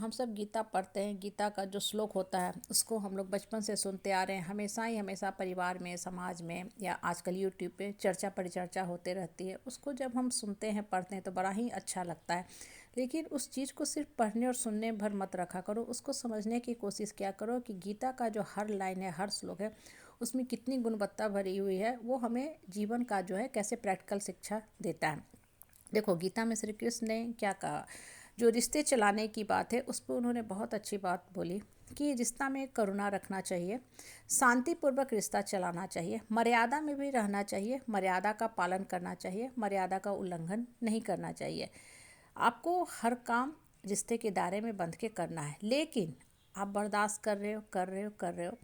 हम सब गीता पढ़ते हैं। गीता का जो श्लोक होता है उसको हम लोग बचपन से सुनते आ रहे हैं। हमेशा परिवार में, समाज में या आजकल यूट्यूब पे चर्चा परिचर्चा होते रहती है। उसको जब हम सुनते हैं, पढ़ते हैं तो बड़ा ही अच्छा लगता है। लेकिन उस चीज़ को सिर्फ पढ़ने और सुनने भर मत रखा करो, उसको समझने की कोशिश किया करो कि गीता का जो हर लाइन है, हर श्लोक है, उसमें कितनी गुणवत्ता भरी हुई है। वो हमें जीवन का जो है कैसे प्रैक्टिकल शिक्षा देता है। देखो, गीता में श्री कृष्ण ने क्या कहा, जो रिश्ते चलाने की बात है उस पर उन्होंने बहुत अच्छी बात बोली कि रिश्ता में करुणा रखना चाहिए, शांतिपूर्वक रिश्ता चलाना चाहिए, मर्यादा में भी रहना चाहिए, मर्यादा का पालन करना चाहिए, मर्यादा का उल्लंघन नहीं करना चाहिए। आपको हर काम रिश्ते के दायरे में बंध के करना है, लेकिन आप बर्दाश्त कर रहे हो।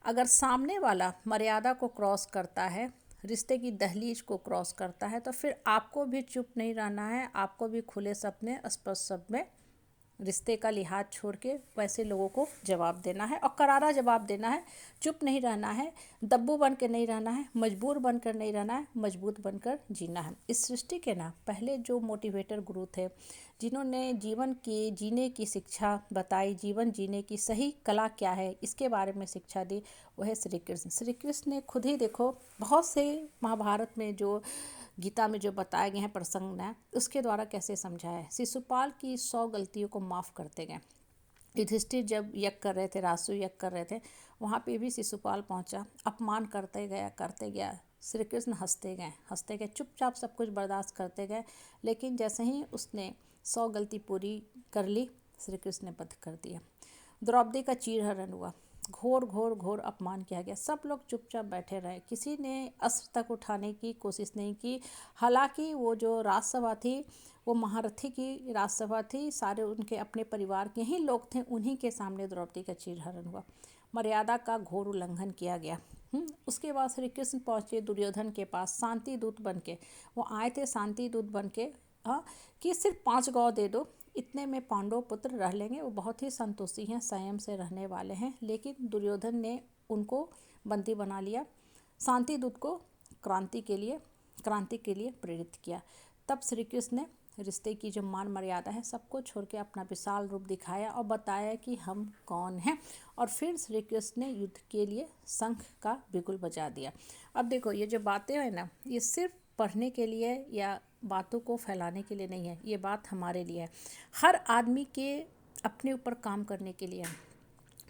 अगर सामने वाला मर्यादा को क्रॉस करता है, रिश्ते की दहलीज को क्रॉस करता है, तो फिर आपको भी चुप नहीं रहना है। आपको भी खुले शब्द स्पष्ट शब्द में रिश्ते का लिहाज छोड़ के वैसे लोगों को जवाब देना है, और करारा जवाब देना है। चुप नहीं रहना है, दब्बू बन के नहीं रहना है, मजबूर बनकर नहीं रहना है, मजबूत बनकर जीना है। इस सृष्टि के ना पहले जो मोटिवेटर गुरु थे, जिन्होंने जीवन की जीने की शिक्षा बताई, जीवन जीने की सही कला क्या है इसके बारे में शिक्षा दी, वो है श्री कृष्ण। श्री कृष्ण ने खुद ही देखो बहुत से महाभारत में जो गीता में जो बताए गए हैं प्रसंग ने, उसके द्वारा कैसे समझाया है। शिशुपाल की 100 गलतियों को माफ़ करते गए। युधिष्ठिर जब यज्ञ कर रहे थे, रासु यज्ञ कर रहे थे, वहाँ पे भी शिशुपाल पहुँचा, अपमान करते गया। श्री कृष्ण हंसते गए, चुपचाप सब कुछ बर्दाश्त करते गए। लेकिन जैसे ही उसने 100 गलती पूरी कर ली, श्री कृष्ण ने वध कर दिया। द्रौपदी का चीरहरण हुआ, घोर अपमान किया गया। सब लोग चुपचाप बैठे रहे, किसी ने अस्त्र तक उठाने की कोशिश नहीं की। हालांकि वो जो राजसभा थी, वो महारथी की राजसभा थी, सारे उनके अपने परिवार के ही लोग थे, उन्हीं के सामने द्रौपदी का चीरहरण हुआ। मर्यादा का घोर उल्लंघन किया गया। उसके बाद श्री कृष्ण पहुँचे दुर्योधन के पास शांति दूत बन के। वो आए थे शांति दूत बन के, हाँ, कि सिर्फ 5 गाँव दे दो, इतने में पांडव पुत्र रह लेंगे। वो बहुत ही संतोषी हैं, संयम से रहने वाले हैं। लेकिन दुर्योधन ने उनको बंदी बना लिया। शांति दूत को क्रांति के लिए प्रेरित किया। तब श्री कृष्ण ने रिश्ते की जो मान मर्यादा है सबको छोड़ के अपना विशाल रूप दिखाया और बताया कि हम कौन हैं। और फिर श्री कृष्ण ने युद्ध के लिए शंख का बिगुल बजा दिया। अब देखो, ये जो बातें हैं ना, ये सिर्फ पढ़ने के लिए या बातों को फैलाने के लिए नहीं है, ये बात हमारे लिए है, हर आदमी के अपने ऊपर काम करने के लिए है।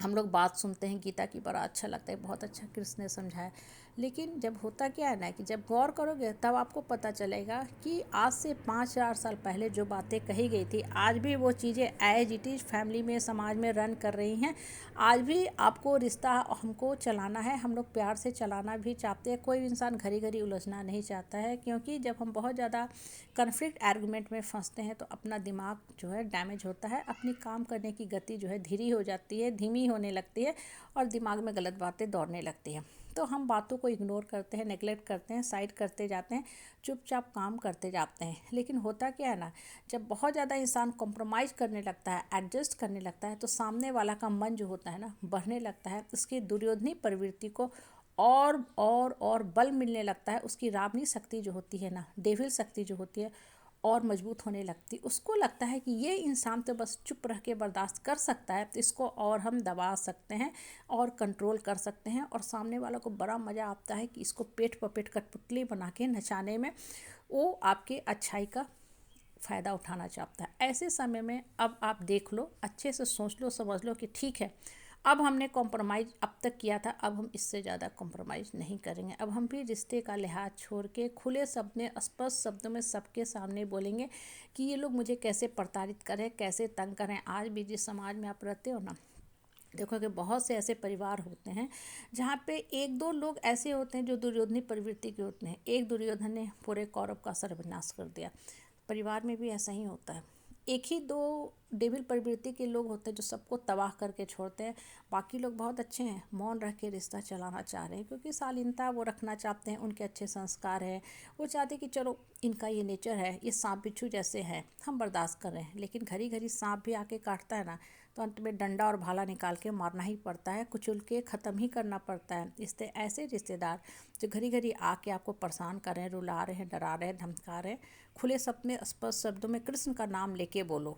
हम लोग बात सुनते हैं गीता की, बड़ा अच्छा लगता है, बहुत अच्छा कृष्ण ने समझाया। लेकिन जब होता क्या है ना, कि जब गौर करोगे तब आपको पता चलेगा कि आज से 5,000 साल पहले जो बातें कही गई थी, आज भी वो चीज़ें एज इट इज़ फैमिली में, समाज में रन कर रही हैं। आज भी आपको रिश्ता हमको चलाना है, हम लोग प्यार से चलाना भी चाहते हैं। कोई इंसान घड़ी घड़ी उलझना नहीं चाहता है, क्योंकि जब हम बहुत ज़्यादा कन्फ्लिक्ट आर्गूमेंट में फंसते हैं तो अपना दिमाग जो है डैमेज होता है, अपनी काम करने की गति जो है धीरे हो जाती है, धीमी होने लगती है, और दिमाग में गलत बातें दौड़ने लगती हैं। तो हम बातों को इग्नोर करते हैं, नेगलेक्ट करते हैं, साइड करते जाते हैं, चुपचाप काम करते जाते हैं। लेकिन होता क्या है ना, जब बहुत ज़्यादा इंसान कॉम्प्रोमाइज़ करने लगता है, एडजस्ट करने लगता है, तो सामने वाला का मन जो होता है ना, बढ़ने लगता है। उसकी दुर्योधनी प्रवृत्ति को और बल मिलने लगता है। उसकी रावणी शक्ति जो होती है ना, डेविल शक्ति जो होती है, और मजबूत होने लगती। उसको लगता है कि ये इंसान तो बस चुप रह के बर्दाश्त कर सकता है, तो इसको और हम दबा सकते हैं और कंट्रोल कर सकते हैं। और सामने वाला को बड़ा मज़ा आता है कि इसको पेट पपेट कठपुतली बना के नचाने में, वो आपके अच्छाई का फ़ायदा उठाना चाहता है। ऐसे समय में अब आप देख लो, अच्छे से सोच लो, समझ लो कि ठीक है, अब हमने कॉम्प्रोमाइज़ अब तक किया था, अब हम इससे ज़्यादा कॉम्प्रोमाइज़ नहीं करेंगे। अब हम भी रिश्ते का लिहाज छोड़ के खुले शब्द में, स्पष्ट शब्दों में सबके सामने बोलेंगे कि ये लोग मुझे कैसे प्रताड़ित करें, कैसे तंग करें। आज भी जिस समाज में आप रहते हो ना, देखो कि बहुत से ऐसे परिवार होते हैं जहाँ पे 1-2 लोग ऐसे होते हैं जो दुर्योधनी प्रवृत्ति के होते हैं। एक दुर्योधन ने पूरे कौरव का सर्वनाश कर दिया। परिवार में भी ऐसा ही होता है। 1 ही 2 डेविल प्रवृत्ति के लोग होते हैं जो सबको तबाह करके छोड़ते हैं। बाकी लोग बहुत अच्छे हैं, मौन रह के रिश्ता चलाना चाह रहे हैं, क्योंकि शालीनता वो रखना चाहते हैं, उनके अच्छे संस्कार हैं। वो चाहते हैं कि चलो इनका ये नेचर है, ये सांप बिच्छू जैसे हैं, हम बर्दाश्त कर रहे हैं। लेकिन घड़ी घड़ी सांप भी आके काटता है ना, तो अंत में डंडा और भाला निकाल के मारना ही पड़ता है, कुचल के ख़त्म ही करना पड़ता है। इससे ऐसे रिश्तेदार जो घड़ी घड़ी आके आपको परेशान कर रहे हैं, रुला रहे हैं, डरा रहे हैं, धमका रहे हैं, खुले शब्द में, स्पष्ट शब्दों में कृष्ण का नाम लेके बोलो।